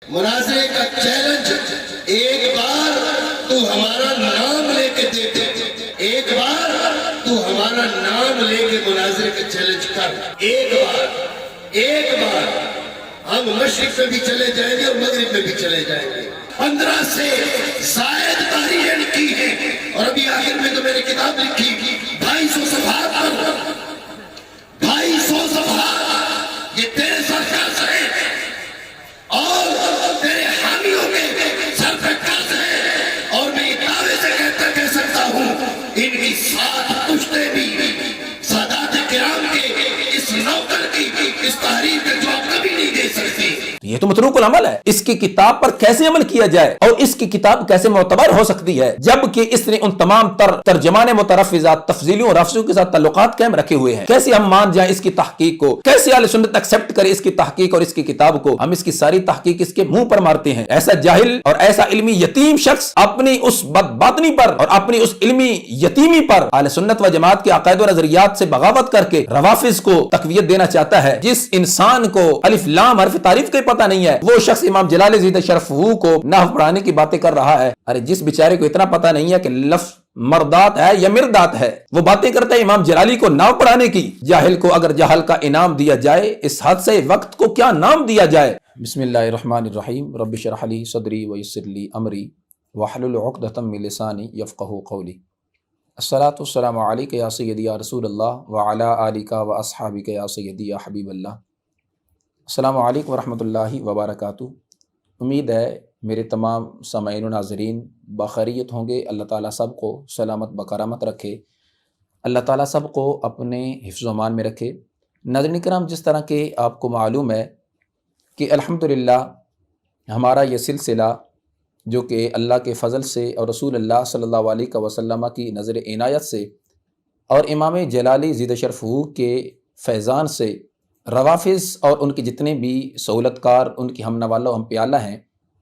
مناظرے کا چیلنج، ایک بار تو ہمارا نام لے کے دیکھ، ایک بار تو ہمارا نام لے کے مناظرے کا چیلنج کر، ایک بار ہم مشرق میں بھی چلے جائیں گے اور مغرب میں بھی چلے جائیں گے۔ 15 سے زائد تحریریں لکھی ہیں اور ابھی آخر میں تو میں نے کتاب لکھی 250 صفحات پر، 250 صفحات، یہ تیرے سرکار سے اور تیرے حامیوں کے سر پہ قرض ہے، اور میں یہ دعوے سے کہہ سکتا ہوں ان کی 7 پشتیں بھی سادات کرام کے اس نوکر کی اس تحریر کا جواب کبھی نہیں دے سکتی۔ یہ تو متروک العمل ہے۔ اس کی کتاب پر کیسے عمل کیا جائے اور اس کی کتاب کیسے معتبر ہو سکتی ہے جبکہ اس نے ان تمام ترجمان مترفزات تفضیلیوں اور افسوں کے ساتھ تعلقات قائم رکھے ہوئے ہیں؟ کیسے ہم مان جائیں اس کی تحقیق کو؟ کیسے اہل سنت ایکسپٹ کرے اس کی تحقیق اور اس کی کتاب کو؟ ہم اس کی ساری تحقیق اس کے منہ پر مارتے ہیں۔ ایسا جاہل اور ایسا علمی یتیم شخص اپنی اس بدباطنی پر اور اپنی اس علمی یتیمی پر اہل سنت و جماعت کے عقائد و نظریات سے بغاوت کر کے روافض کو تقویت دینا چاہتا ہے۔ جس انسان کو الف لام حرف تعریف کا پتہ نہیں ہے وہ شخص امام جلال زیدہ شرف کو نحو پڑھانے کی باتیں کر رہا ہے۔ ارے جس بیچارے کو اتنا پتہ نہیں ہے کہ لفظ مردات ہے یا مردات ہے وہ باتیں کرتا ہے امام جلالی کو نحو پڑھانے کی۔ جاہل کو اگر جہل کا انعام دیا جائے اس حادثے وقت کو کیا نام دیا جائے؟ بسم اللہ الرحمن الرحیم، رب اشرح لی صدری ویسر لی امری واحلل عقدۃ من لسانی یفقہوا قولی۔ الصلاۃ والسلام علیک یا سیدی یا رسول اللہ وعلی آلک و اصحابک یا سیدی یا حبیب اللہ۔ السلام علیکم ورحمۃ اللہ وبرکاتہ۔ امید ہے میرے تمام سامعین و ناظرین بخیریت ہوں گے۔ اللہ تعالیٰ سب کو سلامت بکرامت رکھے، اللہ تعالیٰ سب کو اپنے حفظ و امان میں رکھے۔ ناظرین کرام، جس طرح کہ آپ کو معلوم ہے کہ الحمدللہ ہمارا یہ سلسلہ جو کہ اللہ کے فضل سے اور رسول اللہ صلی اللہ علیہ وسلم کی نظر عنایت سے اور امام جلالی زیدہ شرف کے فیضان سے روافظ اور ان کی جتنے بھی سہولت کار، ان کی ہم نوالہ و ہم پیالہ ہیں،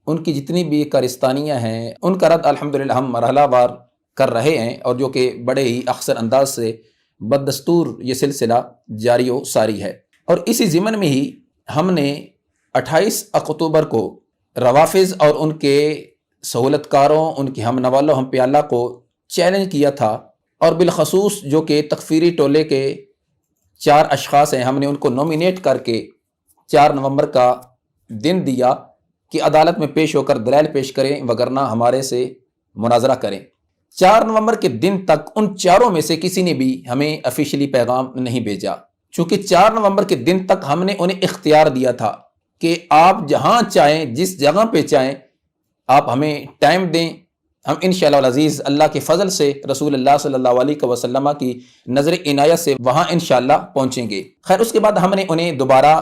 ان کی جتنی بھی کارستانیاں ہیں، ان کا رد الحمدللہ ہم مرحلہ وار کر رہے ہیں، اور جو کہ بڑے ہی اخسر انداز سے بدستور یہ سلسلہ جاری و ساری ہے۔ اور اسی ضمن میں ہی ہم نے 28 اکتوبر کو روافظ اور ان کے سہولت کاروں، ان کی ہم نوالہ و ہم پیالہ کو چیلنج کیا تھا، اور بالخصوص جو کہ تکفیری ٹولے کے 4 اشخاص ہیں، ہم نے ان کو نومینیٹ کر کے 4 نومبر کا دن دیا کہ عدالت میں پیش ہو کر دلائل پیش کریں وگرنہ ہمارے سے مناظرہ کریں۔ 4 نومبر کے دن تک ان 4 میں سے کسی نے بھی ہمیں افیشلی پیغام نہیں بھیجا، چونکہ 4 نومبر کے دن تک ہم نے انہیں اختیار دیا تھا کہ آپ جہاں چاہیں، جس جگہ پہ چاہیں، آپ ہمیں ٹائم دیں، ہم انشاءاللہ العزیز اللہ کے فضل سے رسول اللہ صلی اللہ علیہ وسلم کی نظر عنایت سے وہاں انشاءاللہ پہنچیں گے۔ خیر، اس کے بعد ہم نے انہیں دوبارہ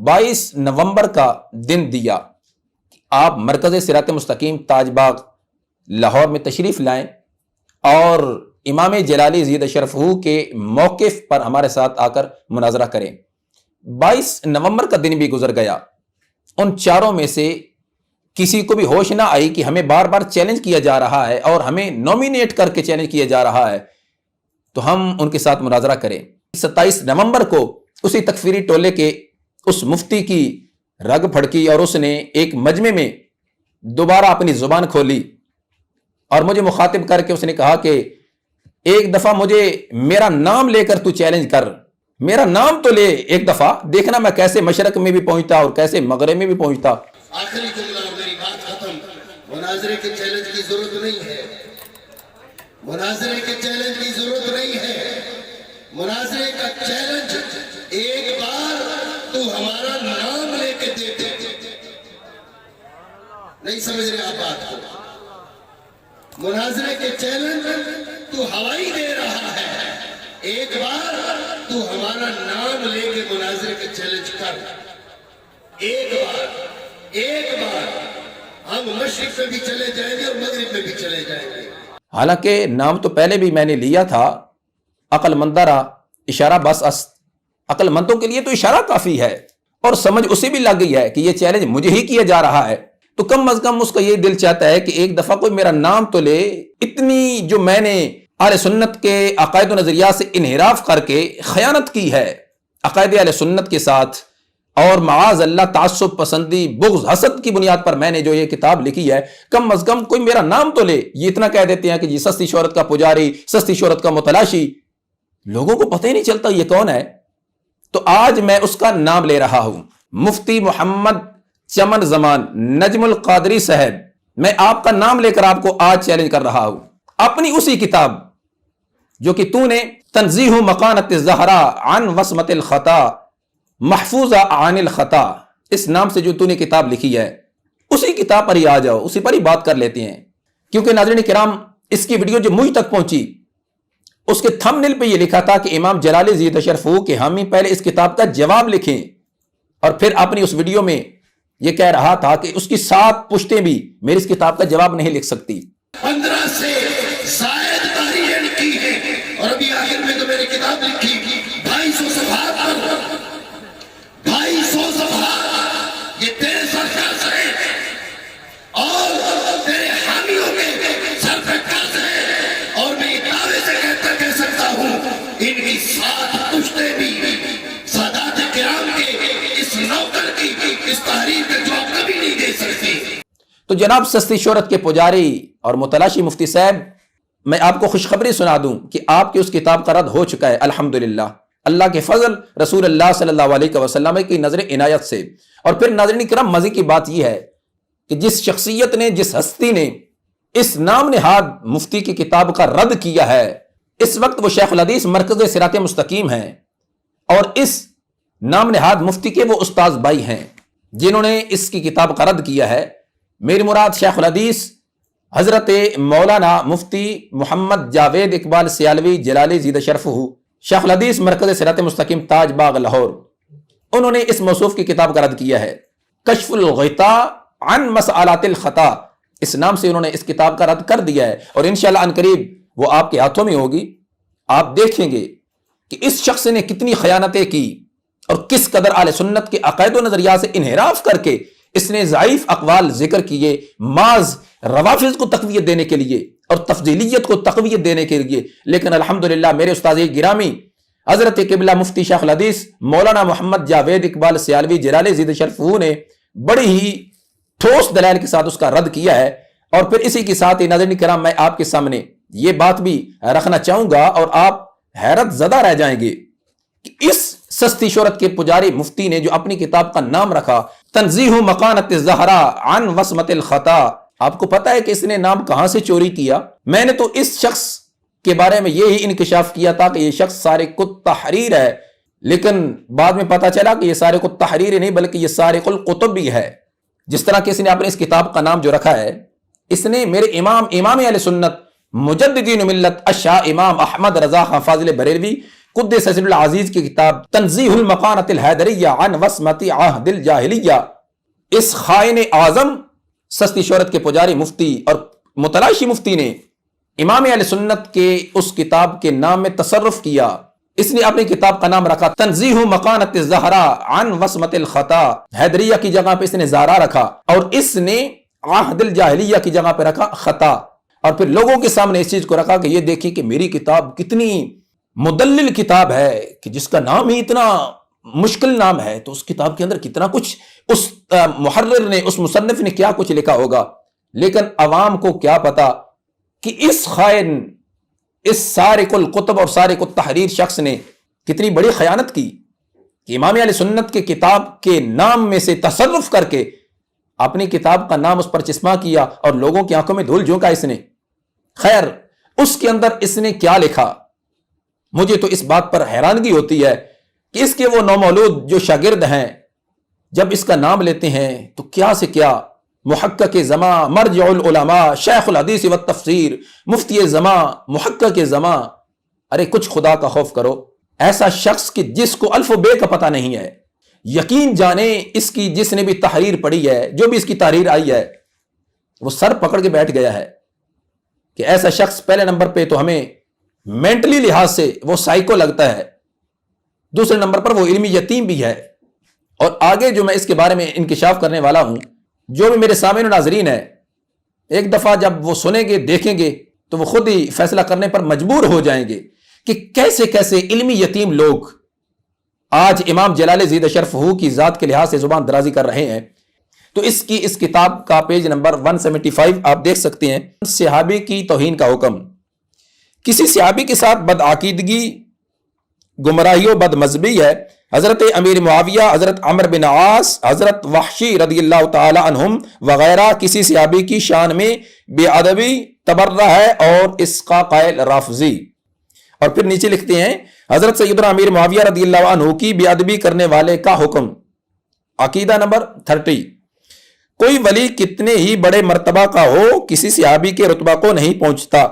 22 نومبر کا دن دیا کہ آپ مرکز صراط مستقیم تاج باغ لاہور میں تشریف لائیں اور امام جلالی زیدہ شرف کے موقف پر ہمارے ساتھ آ کر مناظرہ کریں۔ 22 نومبر کا دن بھی گزر گیا، ان 4 میں سے کسی کو بھی ہوش نہ آئی کہ ہمیں بار بار چیلنج کیا جا رہا ہے اور ہمیں نومینیٹ کر کے چیلنج کیا جا رہا ہے تو ہم ان کے ساتھ مناظرہ کریں۔ 27 نومبر کو اسی تکفیری ٹولے کے اس مفتی کی رگ پھڑکی اور اس نے ایک مجمع میں دوبارہ اپنی زبان کھولی اور مجھے مخاطب کر کے اس نے کہا کہ ایک دفعہ مجھے میرا نام لے کر تو چیلنج کر، میرا نام تو لے ایک دفعہ، دیکھنا میں کیسے مشرق میں بھی پہنچتا اور کیسے مغرب میں بھی پہنچتا۔ آخری جملہ میری بات ختم۔ مناظرے کے چیلنج کی ضرورت نہیں ہے، مناظرے کے چیلنج کی ضرورت نہیں ہے۔ مناظرے کا چیلنج، ایک بار تو ہمارا نام لے کے دیکھ۔ نہیں سمجھ رہے آپ بات کو؟ مناظرے کے چیلنج تو ہوائی دے رہا ہے، ایک بار تو ہمارا نام لے کے مناظرے کے چیلنج کر، ایک بار ہم مشرق میں بھی چلے جائیں گے اور مغرب میں بھی چلے جائیں گے۔ حالانکہ نام تو پہلے بھی میں نے لیا تھا، عقل مندارا اشارہ بس است، عقل مندوں کے لیے تو اشارہ کافی ہے اور سمجھ اسے بھی لگ گئی ہے کہ یہ چیلنج مجھے ہی کیا جا رہا ہے، تو کم از کم اس کا یہ دل چاہتا ہے کہ ایک دفعہ کوئی میرا نام تو لے۔ اتنی جو میں نے اہل سنت کے عقائد و نظریات سے انحراف کر کے خیانت کی ہے، عقائد اہل سنت کے ساتھ اور معاذ اللہ تعصب پسندی بغض حسد کی بنیاد پر میں نے جو یہ کتاب لکھی ہے، کم از کم کوئی میرا نام تو لے۔ یہ اتنا کہہ دیتے ہیں کہ جی سستی شہرت کا پجاری، سستی شہرت کا متلاشی، لوگوں کو پتہ ہی نہیں چلتا یہ کون ہے۔ تو آج میں اس کا نام لے رہا ہوں، مفتی محمد چمن زمان نجم القادری صاحب۔ میں آپ کا نام لے کر آپ کو آج چیلنج کر رہا ہوں، اپنی اسی کتاب جو کہ تو نے تنزیہ مکانت الزہرا عن وصمت الخطا محفوظہ عن الخطا، اس نام سے جو تو نے کتاب لکھی ہے، اسی کتاب پر ہی آ جاؤ، اسی پر ہی بات کر لیتے ہیں۔ کیونکہ ناظرین کرام، اس کی ویڈیو جو مجھ تک پہنچی، اس کے تھمبنیل پہ یہ لکھا تھا کہ امام جلالی زید شرفو کے حامی پہلے اس کتاب کا جواب لکھیں، اور پھر اپنی اس ویڈیو میں یہ کہہ رہا تھا کہ اس کی 7 پشتیں بھی میری اس کتاب کا جواب نہیں لکھ سکتی۔ 15 سے زائد تحریریں کی ہیں، اور ابھی آخر میں تو میں نے کتاب لکھی 250 صفحات پر، 250 صفحات، یہ تیرے سر کا اثر ہے اور تیرے حامیوں کے سر پہ قرض ہے، اور میں یہ دعوے سے کہہ سکتا ہوں ان کی 7 پشتیں بھی سادات کرام کے اس نوکر کی اس تحریر کا جواب کبھی نہیں دے سکتی۔ تو جناب سستی شہرت کے پجاری اور متلاشی مفتی صاحب، میں آپ کو خوشخبری سنا دوں کہ آپ کی اس کتاب کا رد ہو چکا ہے الحمدللہ، اللہ کے فضل، رسول اللہ صلی اللہ علیہ وسلم کی نظر عنایت سے۔ اور پھر ناظرین کرام، مزے کی بات یہ ہے کہ جس شخصیت نے، جس ہستی نے اس نام نہاد مفتی کی کتاب کا رد کیا ہے، اس وقت وہ شیخ الحدیث مرکز صراط مستقیم ہیں، اور اس نام نہاد مفتی کے وہ استاذ بھائی ہیں جنہوں نے اس کی کتاب کا رد کیا ہے۔ میری مراد شیخ الحدیث حضرت مولانا مفتی محمد جاوید اقبال سیالوی جلالی زید شرفہ، شیخ الحدیث مرکز صراط مستقیم تاج باغ لاہور، انہوں نے اس موصوف کی کتاب کا رد کیا ہے، کشف الغطاء عن مسئلات الخطا، اس نام سے انہوں نے اس کتاب کا رد کر دیا ہے، اور انشاءاللہ ان قریب وہ آپ کے ہاتھوں میں ہوگی۔ آپ دیکھیں گے کہ اس شخص نے کتنی خیانتیں کی اور کس قدر اہل سنت کے عقائد و نظریات سے انحراف کر کے اس نے ضعیف اقوال ذکر کیے، محض روافض کو تقویت دینے کے لیے اور تفضیلیت کو تقویت دینے کے لیے۔ لیکن الحمدللہ میرے استاد گرامی حضرت قبلہ مفتی شیخ الحدیث مولانا محمد جاوید اقبال سیالوی جلالی زید شرفہ نے بڑی ہی ٹھوس دلائل کے ساتھ اس کا رد کیا ہے۔ اور پھر اسی کے ساتھ ناظرین کرام، میں آپ کے سامنے یہ بات بھی رکھنا چاہوں گا اور آپ حیرت زدہ رہ جائیں گے کہ اس سستی شہرت کے پجاری مفتی نے جو اپنی کتاب کا نام رکھا تنزیہ مکانت الزہرا عن وصمت الخطا، آپ کو پتا ہے کہ اس نے نام کہاں سے چوری کیا؟ میں نے تو اس شخص کے بارے میں یہی انکشاف کیا تھا کہ یہ شخص سارق التحریر ہے، لیکن بعد میں پتا چلا کہ یہ سارق التحریر نہیں بلکہ یہ سارق القطب بھی ہے۔ جس طرح کہ اس نے اپنے اس کتاب کا نام جو رکھا ہے، اس نے میرے امام اہل سنت مجددین ملت الشاہ امام احمد رضا خان فاضل بریلوی قدس سر العزیز کی کتاب تنزیہ المکانت الحیدریہ عن وصمت عہد الجاہلیہ، اس خائن اعظم سستی شہرت کے پجاری مفتی اور متلاشی مفتی نے امام اہل سنت کے اس کتاب کے نام میں تصرف کیا۔ اس نے اپنی کتاب کا نام رکھا تنزیہ مکانت الزہرا عن وصمت الخطا، حیدریہ کی جگہ پہ اس نے زہرا رکھا، اور اس نے عہد الجاہلیہ کی جگہ پہ رکھا خطا، اور پھر لوگوں کے سامنے اس چیز کو رکھا کہ یہ دیکھیں کہ میری کتاب کتنی مدلل کتاب ہے، کہ جس کا نام ہی اتنا مشکل نام ہے، تو اس کتاب کے اندر کتنا کچھ اس محرر نے، اس مصنف نے کیا کچھ لکھا ہوگا۔ لیکن عوام کو کیا پتا کہ اس خائن، اس سارق القطب اور سارق التحریر شخص نے کتنی بڑی خیانت کی کہ امام اہل سنت کے کتاب کے نام میں سے تصرف کر کے اپنی کتاب کا نام اس پر چسپاں کیا اور لوگوں کی آنکھوں میں دھول جھونکا اس نے۔ خیر، اس کے اندر اس نے کیا لکھا؟ مجھے تو اس بات پر حیرانگی ہوتی ہے کہ اس کے وہ نومولود جو شاگرد ہیں جب اس کا نام لیتے ہیں تو کیا سے کیا محقق زماں، مرجع العلماء، شیخ الحدیث والتفسیر، مفتی زماں، محقق زماں، ارے کچھ خدا کا خوف کرو۔ ایسا شخص کہ جس کو الف و بے کا پتہ نہیں ہے، یقین جانے اس کی جس نے بھی تحریر پڑھی ہے، جو بھی اس کی تحریر آئی ہے، وہ سر پکڑ کے بیٹھ گیا ہے کہ ایسا شخص پہلے نمبر پہ تو ہمیں مینٹلی لحاظ سے وہ سائیکو لگتا ہے، دوسرے نمبر پر وہ علمی یتیم بھی ہے۔ اور آگے جو میں اس کے بارے میں انکشاف کرنے والا ہوں، جو بھی میرے سامعین و ناظرین ہے، ایک دفعہ جب وہ سنیں گے، دیکھیں گے، تو وہ خود ہی فیصلہ کرنے پر مجبور ہو جائیں گے کہ کیسے کیسے علمی یتیم لوگ آج امام جلال زید شرفہ کی ذات کے لحاظ سے زبان درازی کر رہے ہیں، تو اس کتاب کا پیج نمبر 175 آپ دیکھ سکتے ہیں، صحابی کی توہین کا حکم۔ کسی صحابی کے ساتھ بدعقیدگی، گمراہی و بد مذہبی ہے۔ حضرت امیر معاویہ، حضرت عمر بن عاص، حضرت وحشی رضی اللہ تعالی عنہم وغیرہ کسی صحابی کی شان میں بے ادبی تبرہ ہے اور اس کا قائل رافضی۔ اور پھر نیچے لکھتے ہیں حضرت سیدنا امیر معاویہ رضی اللہ عنہ کی بے ادبی کرنے والے کا حکم۔ عقیدہ نمبر 30، کوئی ولی کتنے ہی بڑے مرتبہ کا ہو کسی صحابی کے رتبہ کو نہیں پہنچتا۔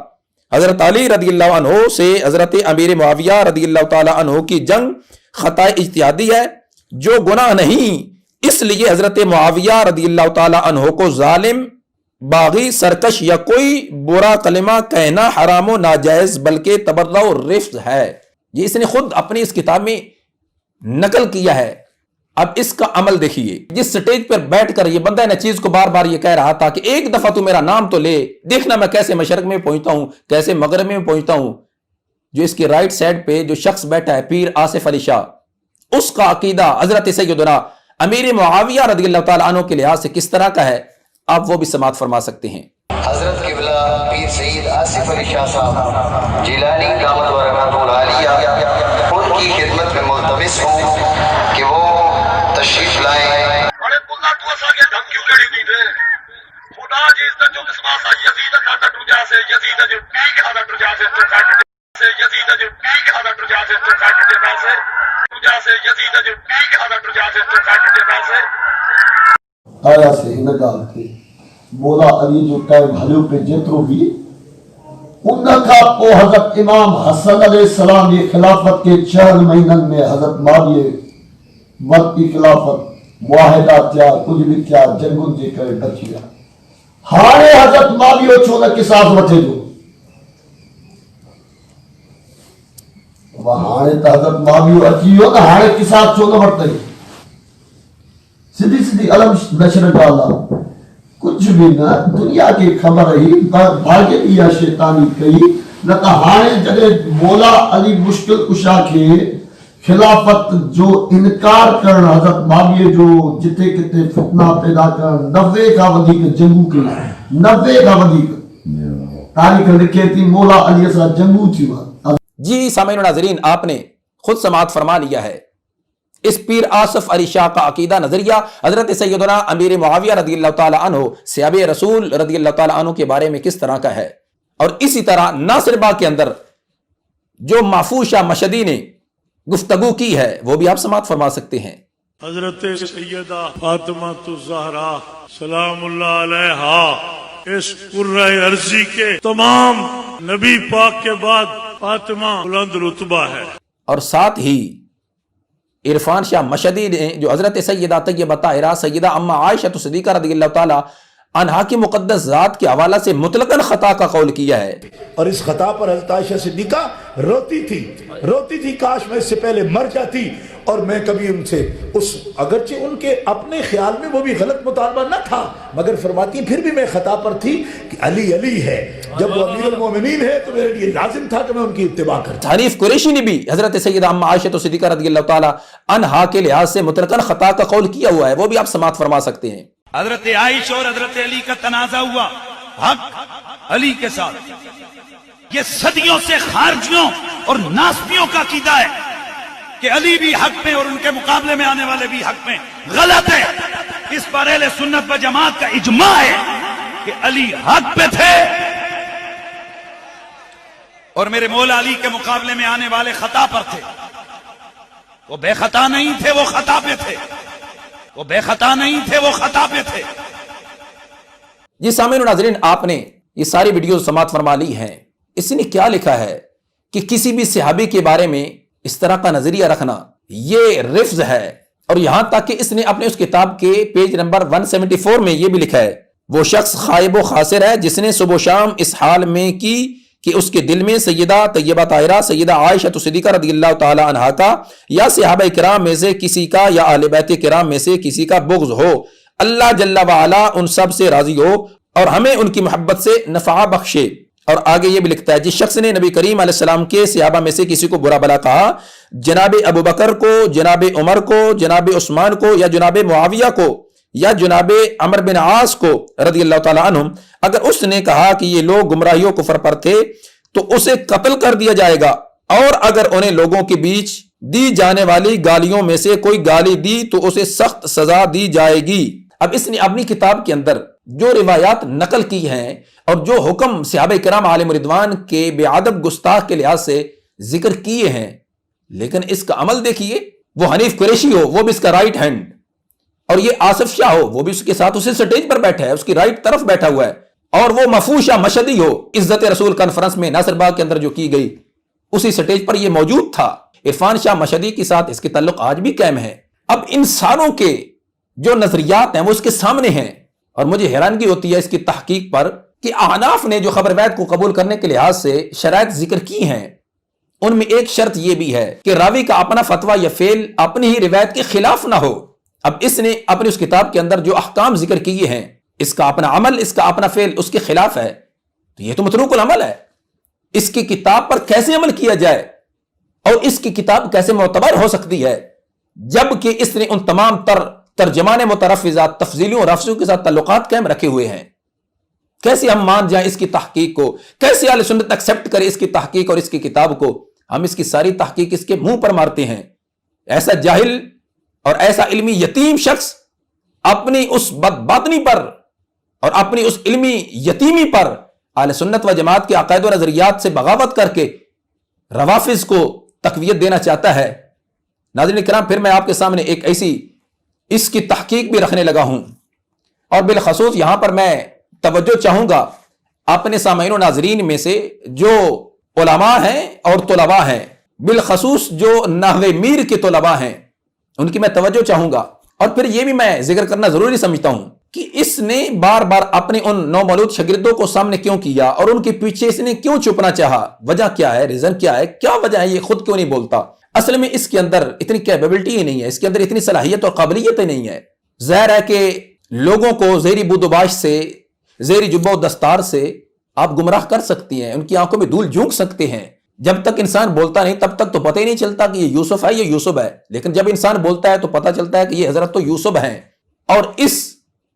حضرت علی رضی اللہ عنہ سے حضرت امیر معاویہ رضی اللہ تعالی عنہ کی جنگ خطا اجتہادی ہے جو گناہ نہیں، اس لیے حضرت معاویہ رضی اللہ تعالی عنہ کو ظالم، باغی، سرکش یا کوئی برا کلمہ کہنا حرام و ناجائز بلکہ تبرہ و رفض ہے۔ یہ اس نے خود اپنی اس کتاب میں نقل کیا ہے۔ اب اس کا عمل دیکھیے، جس سٹیج پر بیٹھ کر یہ بندہ نچیز کو بار بار یہ کہہ رہا تھا کہ ایک دفعہ تو میرا نام تو لے، دیکھنا میں کیسے مشرق میں پہنچتا ہوں، کیسے مغرب میں پہنچتا ہوں۔ جو اس کے رائٹ سائڈ پہ جو شخص بیٹھا ہے پیر آصف علی شاہ، اس کا عقیدہ حضرت سیدنا امیر معاویہ رضی اللہ تعالیٰ عنہ کے لحاظ سے کس طرح کا ہے، آپ وہ بھی سماعت فرما سکتے ہیں۔ حضرت قبلہ پیر سید آصف علی شاہ صاحب جیلانی دامت برکاتہ العالیہ، ان کی خدمت میں ملتمس ہوں کہ وہ تشریف لائیں۔ بڑے پلہ تو اسا کے دھمکیوں کڑی دی دے خدا جی اس جو قسمہ یزید کا ڈٹو جا سے یزید جو ٹینک ہا ڈٹو جا سے تو کٹ سے یزید جو ٹینک ہا ڈٹو جا سے تو کٹ دے پیسے جا سے یزید جو ٹینک ہا ڈٹو جا سے تو کٹ دے پیسے آیا سے ہن گال کے مولا علی جو ٹائم ہلیو پہ جترو بھی ان کا پو حضرت امام حسن علیہ السلام یہ خلافت کے 4 مہینن میں حضرت معاویہ وقت کی خلافت معاہدہ کیا کچھ بھی کیا جنگن جے کرے بچیا ہانے حضرت معاویہ چھوڑا قصاص وٹھے جو وہانے تا حضرت معاویہ اچیو نا ہانے قصاص چھوڑا وٹھے سیدھی علم نشر ڈالا کچھ بھی نہ دنیا کی خبر ہی بھاگے دیا شیطانی کئی نہ تا ہانے جڑے مولا علی مشکل کشا کے خلافت جو انکار کرن حضرت معاویہ جو جتے کتے فتنہ پیدا کرن 90 کا ودیک جنگو کے 90 کا ودیک تاریخ لکھے تھی مولا علی سے جنگو تھی وہاں۔ جی سامعین و ناظرین، آپ نے خود سماعت فرما لیا ہے اس پیر آصف علی شاہ کا عقیدہ نظریہ حضرت سیدنا امیر معاویہ رضی اللہ تعالی عنہ صحابہ رسول رضی اللہ تعالی عنہ کے بارے میں کس طرح کا ہے، اور اسی طرح ناصر باغ کے اندر جو محفوظ شاہ مشہدی نے گفتگو کی ہے وہ بھی آپ سماعت فرما سکتے ہیں۔ حضرت سیدہ فاطمہ الزہرا سلام اللہ علیہا اس قرہ ارضی کے تمام نبی پاک کے بعد فاطمہ بلند رتبہ ہے۔ اور ساتھ ہی عرفان شاہ مشہدی نے جو حضرت سیدہ طیبہ طاہرہ سیدہ اما عائشہ صدیقہ رضی اللہ تعالی عنہا کی مقدس ذات کے حوالہ سے مطلقاً خطا کا قول کیا ہے۔ اور اس خطا پر حضرت عائشہ صدیقہ روتی تھی کاش میں اس سے پہلے مر جاتی اور میں کبھی ان سے اگرچہ ان کے اپنے خیال میں وہ بھی غلط مطالبہ نہ تھا مگر فرماتی پھر بھی میں خطا پر تھی کہ علی ہے، جب وہ امیر المومنین ہے تو میرے لیے لازم تھا کہ میں ان کی اتباع کرتا۔ حنیف قریشی نے بھی حضرت سیدہ اما عائشہ صدیقہ رضی اللہ تعالی عنہا کے لحاظ سے مطلقاً خطا کا قول کیا ہوا ہے، وہ بھی آپ سماعت فرما سکتے ہیں۔ حضرت عائشہ اور حضرت علی کا تنازع ہوا حق علی کے ساتھ، یہ صدیوں سے خارجیوں اور ناسبیوں کا عقیدہ ہے کہ علی بھی حق میں اور ان کے مقابلے میں آنے والے بھی حق میں، غلط ہے۔ اس پر اہل سنت و جماعت کا اجماع ہے کہ علی حق پہ تھے اور میرے مولا علی کے مقابلے میں آنے والے خطا پر تھے۔ وہ بے خطا نہیں تھے، وہ خطا پہ تھے، وہ بے خطا نہیں تھے، وہ خطا پہ تھے۔ جی سامعین و ناظرین، آپ نے یہ ساری ویڈیوز سماعت فرما لی ہیں۔ اس نے کیا لکھا ہے کہ کسی بھی صحابی کے بارے میں اس طرح کا نظریہ رکھنا یہ رفض ہے، اور یہاں تک کہ اس نے اپنے اس کتاب کے پیج نمبر 174 میں یہ بھی لکھا ہے وہ شخص خائب و خاسر ہے جس نے صبح و شام اس حال میں کی کہ اس کے دل میں سیدہ طیبہ طاہرہ سیدہ عائشہ صدیقہ رضی اللہ تعالی عنہا کا یا صحابہ کرام میں سے کسی کا یا اہل بیت کرام میں سے کسی کا بغض ہو، اللہ جل وعلا ان سب سے راضی ہو اور ہمیں ان کی محبت سے نفع بخشے، اور آگے یہ بھی لکھتا ہے جس شخص نے نبی کریم علیہ السلام کے صحابہ میں سے کسی کو برا بلا کہا، جناب ابو بکر کو، جناب عمر کو، جناب عثمان کو، یا جناب معاویہ کو، یا جناب عمر بن عاص کو رضی اللہ تعالیٰ عنہم، اگر اس نے کہا کہ یہ لوگ گمراہیوں کفر پر تھے تو اسے قتل کر دیا جائے گا، اور اگر انہیں لوگوں کے بیچ دی جانے والی گالیوں میں سے کوئی گالی دی تو اسے سخت سزا دی جائے گی۔ اب اس نے اپنی کتاب کے اندر جو روایات نقل کی ہیں اور جو حکم صحابہ کرام علیہم رضوان کے بے ادب گستاخ کے لحاظ سے ذکر کیے ہیں، لیکن اس کا عمل دیکھیے، وہ حنیف قریشی ہو وہ بھی اس کا رائٹ ہینڈ، اور یہ آصف شاہ ہو وہ بھی اس کے ساتھ اسی سٹیج پر بیٹھا ہے، اس کی رائٹ طرف بیٹھا ہوا ہے، اور وہ محفوظ شاہ مشہدی ہو عزت رسول کانفرنس میں ناصر باغ کے اندر جو کی گئی اسی سٹیج پر یہ موجود تھا۔ عرفان شاہ مشہدی کے ساتھ اس کے تعلق آج بھی قائم ہے۔ اب انسانوں کے جو نظریات ہیں وہ اس کے سامنے ہیں، اور مجھے حیرانگی ہوتی ہے اس کی تحقیق پر کہ احناف نے جو خبر روایت کو قبول کرنے کے لحاظ سے شرائط ذکر کی ہیں، ان میں ایک شرط یہ بھی ہے کہ راوی کا اپنا فتویٰ یا فعل اپنی ہی روایت کے خلاف نہ ہو۔ اب اس نے اپنی اس کتاب کے اندر جو احکام ذکر کیے ہیں، اس کا اپنا عمل، اس کا اپنا فعل اس کے خلاف ہے، تو یہ تو متروک العمل ہے۔ اس کی کتاب پر کیسے عمل کیا جائے اور اس کی کتاب کیسے معتبر ہو سکتی ہے جبکہ اس نے ان تمام ترجمان مترفزات تفضیلیوں اور رفضوں کے ساتھ تعلقات قائم رکھے ہوئے ہیں؟ کیسے ہم مان جائیں اس کی تحقیق کو؟ کیسے اہل سنت ایکسپٹ کرے اس کی تحقیق اور اس کی کتاب کو؟ ہم اس کی ساری تحقیق اس کے منہ پر مارتے ہیں۔ ایسا جاہل اور ایسا علمی یتیم شخص اپنی اس بدباطنی پر اور اپنی اس علمی یتیمی پر اہل سنت و جماعت کے عقائد و نظریات سے بغاوت کر کے روافض کو تقویت دینا چاہتا ہے۔ ناظرین کرام، پھر میں آپ کے سامنے ایک ایسی اس کی تحقیق بھی رکھنے لگا ہوں، اور بالخصوص یہاں پر میں توجہ چاہوں گا اپنے سامعین و ناظرین میں سے جو علماء ہیں اور طلباء ہیں، بالخصوص جو نحو میر کے طلباء ہیں، ان کی میں توجہ چاہوں گا۔ اور پھر یہ بھی میں ذکر کرنا ضروری سمجھتا ہوں کہ اس نے بار بار اپنے ان نومولود شاگردوں کو سامنے کیوں کیا اور ان کے پیچھے اس نے کیوں چھپنا چاہا؟ وجہ کیا ہے؟ ریزن کیا ہے؟ کیا وجہ ہے؟ یہ خود کیوں نہیں بولتا؟ اصل میں اس کے اندر اتنی کیپیبلٹی ہی نہیں ہے، اس کے اندر اتنی صلاحیت اور قابلیت ہی نہیں ہے۔ ظاہر ہے کہ لوگوں کو زیری بود و باش سے، زیری جبہ و دستار سے آپ گمراہ کر سکتی ہیں، ان کی آنکھوں میں دھول جھونک سکتے ہیں۔ جب تک انسان بولتا نہیں تب تک تو پتہ ہی نہیں چلتا کہ یہ یوسف ہے، یہ یوسف ہے، لیکن جب انسان بولتا ہے تو پتہ چلتا ہے کہ یہ حضرت تو یوسف ہیں۔ اور اس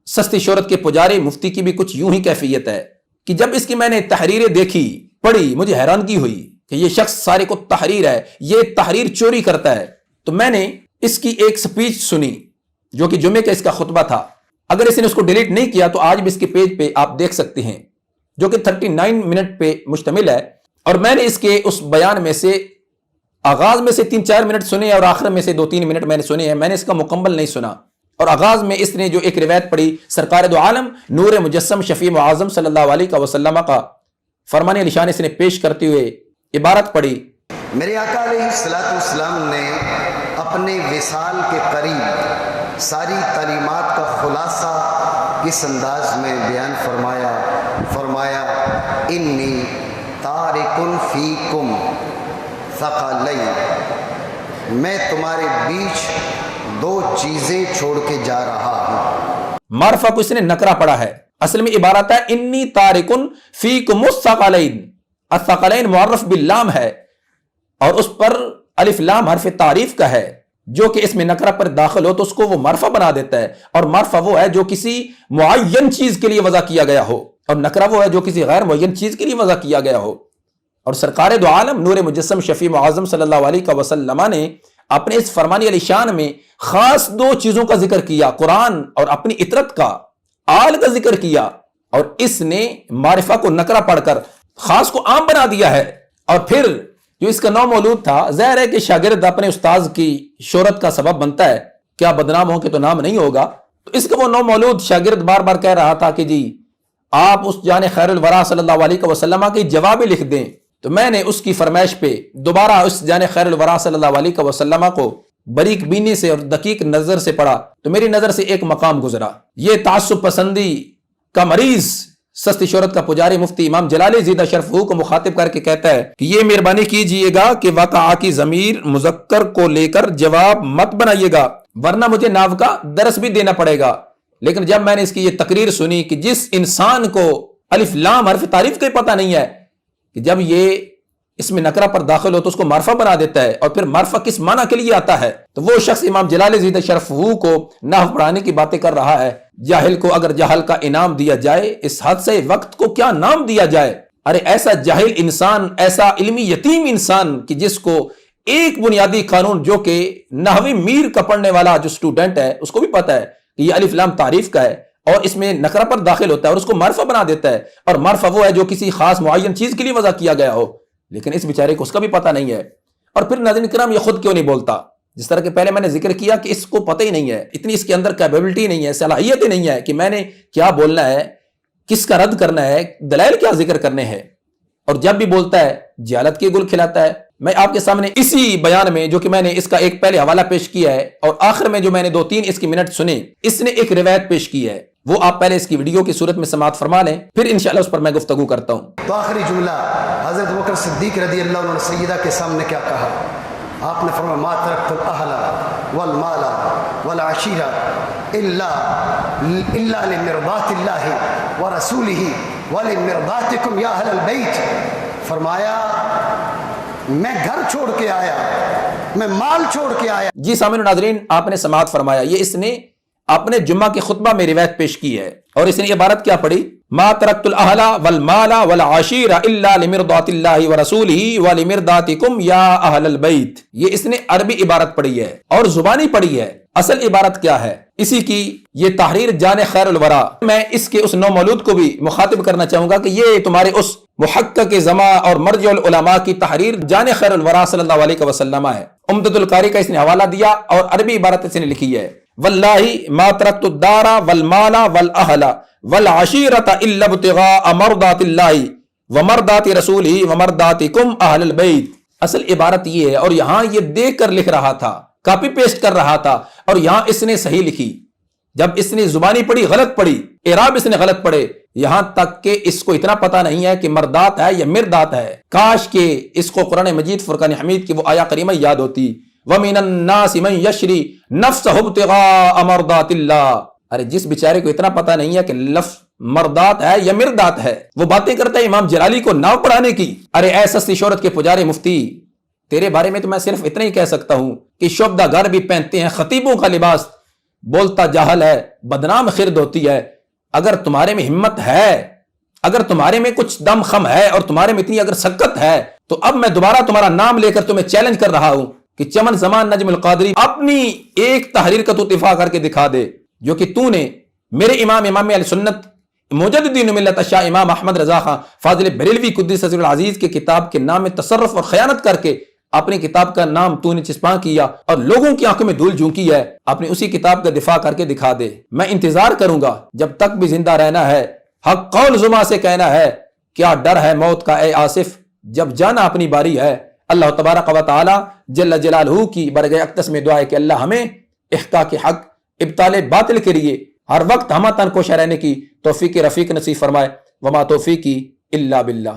سستی شہرت کے پجاری مفتی کی بھی کچھ یوں ہی کیفیت ہے کہ جب اس کی میں نے تحریریں دیکھی، پڑھی، مجھے حیرانگی ہوئی کہ یہ شخص سارے کو تحریر ہے، یہ تحریر چوری کرتا ہے۔ تو میں نے اس کی ایک سپیچ سنی جو کہ جمعے کا اس کا خطبہ تھا، اگر اس نے اس کو ڈیلیٹ نہیں کیا تو آج بھی اس کے پیج پہ آپ دیکھ سکتے ہیں، جو کہ 39 منٹ پہ مشتمل ہے۔ اور میں نے اس کے اس بیان میں سے آغاز میں سے 3-4 منٹ سنے اور آخر میں سے 2-3 منٹ میں نے سنے ہیں، میں نے اس کا مکمل نہیں سنا۔ اور آغاز میں اس نے جو ایک روایت پڑھی سرکار دو عالم نور مجسم شفیع معظم صلی اللہ علیہ وسلم کا فرمان علی شان اس نے پیش کرتے ہوئے عبارت پڑھی، میرے آقا علیہ السلام نے اپنے وصال کے قریب ساری تعلیمات کا خلاصہ اس انداز میں بیان فرمایا انی تارکن فیکم ثقلین، میں تمہارے بیچ 2 چیزیں چھوڑ کے جا رہا ہوں۔ معرفہ کو اس نے نکرہ پڑھا ہے، اصل میں عبارت ہے انی تارکن فیکم الثقلین۔ الثقلین معرف باللام ہے اور اس پر الف لام حرف تعریف کا ہے، جو کہ اس میں نکرہ پر داخل ہو تو اس کو وہ معرفہ بنا دیتا ہے، اور معرفہ وہ ہے جو کسی معین چیز کے لیے وضع کیا گیا ہو، اور نکرہ وہ ہے جو کسی غیر معین چیز کے لیے وضع کیا گیا ہو۔ اور سرکار دو عالم نور مجسم شفیع معظم صلی اللہ علیہ وسلم نے اپنے اس فرمانی علی شان میں خاص 2 چیزوں کا ذکر کیا، قرآن اور اپنی اطرت کا، آل کا ذکر کیا، اور اس نے معرفہ کو نکرہ پڑھ کر خاص کو عام بنا دیا ہے۔ اور پھر جو اس کا نام مولود تھا، ظاہر ہے کہ شاگرد اپنے استاذ کی شہرت کا سبب بنتا ہے، کیا بدنام ہو کے تو نام نہیں ہوگا، تو اس کا وہ نام مولود شاگرد بار بار کہہ رہا تھا کہ جی آپ اس جان خیر الورا صلی اللہ علیہ وسلم کے جواب لکھ دیں، تو میں نے اس کی فرمائش پہ دوبارہ اس جان خیر الورا صلی اللہ علیہ وسلم کو بریک بینی سے اور دقیق نظر سے پڑھا تو میری نظر سے ایک مقام گزرا۔ یہ تعصب پسندی کا مریض سستی شہرت کا پجاری مفتی امام جلالی زیدہ شرف کو مخاطب کر کے کہتا ہے کہ یہ مہربانی کیجئے گا کہ واقعہ کی ضمیر مذکر کو لے کر جواب مت بنائیے گا، ورنہ مجھے ناو کا درس بھی دینا پڑے گا۔ لیکن جب میں نے اس کی یہ تقریر سنی کہ جس انسان کو الف لام حرف تعریف کا پتہ نہیں ہے، کہ جب یہ اس میں نکرہ پر داخل ہو تو اس کو معرفہ بنا دیتا ہے، اور پھر معرفہ کس معنی کے لیے آتا ہے؟ تو وہ شخص امام جلال زیدہ شرف ہو کو نحو پڑھانے کی باتیں کر رہا ہے۔ جاہل کو اگر جہل کا انعام دیا جائے، اس حادثہ وقت کو کیا نام دیا جائے؟ ارے ایسا جاہل انسان، ایسا علمی یتیم انسان کہ جس کو ایک بنیادی قانون جو کہ نحوی میر کا پڑھنے والا جو اسٹوڈنٹ ہے اس کو بھی پتا ہے کہ یہ الف لام تعریف کا ہے، اور اس میں نکرہ پر داخل ہوتا ہے اور اس کو معرفہ بنا دیتا ہے، اور معرفہ وہ ہے جو کسی خاص معین چیز کے لیے وضع کیا گیا ہو، لیکن اس بیچارے کو اس کا بھی پتہ نہیں ہے۔ اور پھر ناظرین کرام یہ خود کیوں نہیں بولتا؟ جس طرح کہ پہلے میں نے ذکر کیا کہ اس کو پتہ ہی نہیں ہے، اتنی اس کے اندر کیپیبلٹی نہیں ہے، صلاحیت ہی نہیں ہے کہ میں نے کیا بولنا ہے، کس کا رد کرنا ہے، دلائل کیا ذکر کرنے ہیں، اور جب بھی بولتا ہے جہالت کے گل کھلاتا ہے۔ میں آپ کے سامنے اسی بیان میں جو کہ میں نے اس کا ایک پہلے حوالہ پیش کیا ہے اور آخر میں جو میں نے 2-3 اس کی منٹ سنے، اس نے ایک روایت پیش کی ہے، وہ آپ پہلے اس کی ویڈیو کی صورت میں سماعت فرما لیں، پھر انشاءاللہ اس پر میں گفتگو کرتا ہوں۔ تو آخری جملہ حضرت بکر صدیق رضی اللہ عنہ سیدہ کے سامنے کیا کہا؟ آپ نے فرمایا ما ترکت الاہل والمال والعشیرہ الا لمرضات اللہ ورسولہ ولمرضاتکم یا اہل البیت۔ فرمایا میں گھر چھوڑ کے آیا، میں مال چھوڑ کے آیا۔ جی سامعین و ناظرین، آپ نے سماعت فرمایا، یہ اس نے اپنے جمعہ کے خطبہ میں روایت پیش کی ہے، اور اس نے عبارت کیا پڑھی؟ ما ترکت الاہل والمال والعشیر الا لمرضات اللہ ورسولہ ولمرضاتکم یا اہل البیت۔ یہ اس نے عربی عبارت پڑھی ہے اور زبانی پڑھی ہے، اصل عبارت کیا ہے؟ اسی کی یہ تحریر جان خیر الورا۔ میں اس کے اس نو مولود کو بھی مخاطب کرنا چاہوں گا کہ یہ تمہارے اس محقق زما اور مرجع العلماء کی تحریر جان خیر الورا صلی اللہ علیہ وسلم ہے۔ عمدۃ القاری کا اس نے حوالہ دیا اور عربی عبارت اس نے لکھی ہے، واللہ ما ترکت الدار والمال والاہل والعشیرۃ الا ابتغاء مرضات اللہ ومرضات رسولہ ومرضاتکم اہل البیت۔ اصل عبارت یہ ہے، اور یہاں یہ دیکھ کر لکھ رہا تھا، کاپی پیسٹ کر رہا تھا، اور یہاں اس نے صحیح لکھی۔ جب اس نے زبانی پڑھی غلط پڑھی، اعراب اس نے غلط پڑھے، یہاں تک کہ اس کو اتنا پتہ نہیں ہے کہ مردات ہے یا مردات ہے۔ کاش کہ اس کو قرآن مجید فرقان حمید کی وہ آیا کریمہ یاد ہوتی، وَمِنَ النَّاسِ مَن يَشْرِي نَفْسَهُ ابْتِغَاءَ مَرْضَاتِ اللَّهِ۔ ارے جس بیچارے کو اتنا پتہ نہیں ہے کہ لفظ مردات ہے یا مردات ہے، وہ باتیں کرتا ہے امام جلالی کو ناو پڑھانے کی۔ ارے اے سستی شہرت کے پجارے مفتی، تیرے بارے میں تو میں صرف اتنا ہی کہہ سکتا ہوں کہ شعبدہ گر بھی پہنتے ہیں خطیبوں کا لباس، بولتا جاہل ہے، بدنام خرد ہوتی ہے۔ اگر تمہارے میں ہمت ہے، اگر تمہارے میں کچھ دم خم ہے، اور تمہارے میں اتنی اگر سکت ہے، تو اب میں دوبارہ تمہارا نام لے کر تمہیں چیلنج کر رہا ہوں کہ چمن زمان نجم القادری اپنی ایک تحریر کا تو دفاع کر کے دکھا دے، جو کہ تو نے میرے امام اہل سنت مجددین ملت شاہ امام احمد رضا خان فاضل بریلوی قدس سر العزیز کے کتاب کے نام میں تصرف اور خیانت کر کے اپنی کتاب کا نام تو نے چسپاں کیا اور لوگوں کی آنکھوں میں دھول جھونکی ہے۔ اپنی اسی کتاب کا دفاع کر کے دکھا دے۔ میں انتظار کروں گا جب تک بھی زندہ رہنا ہے، حق قول زما سے کہنا ہے، کیا ڈر ہے موت کا اے آصف، جب جانا اپنی باری ہے۔ اللہ تبارک و تعالی جل جلالہ کی برگہ اقدس میں دعا ہے کہ اللہ ہمیں احقاق حق ابطال باطل کے لیے ہر وقت ہمہ تن کوشاں رہنے کی توفیق رفیق نصیب فرمائے۔ وما توفیقی الا باللہ۔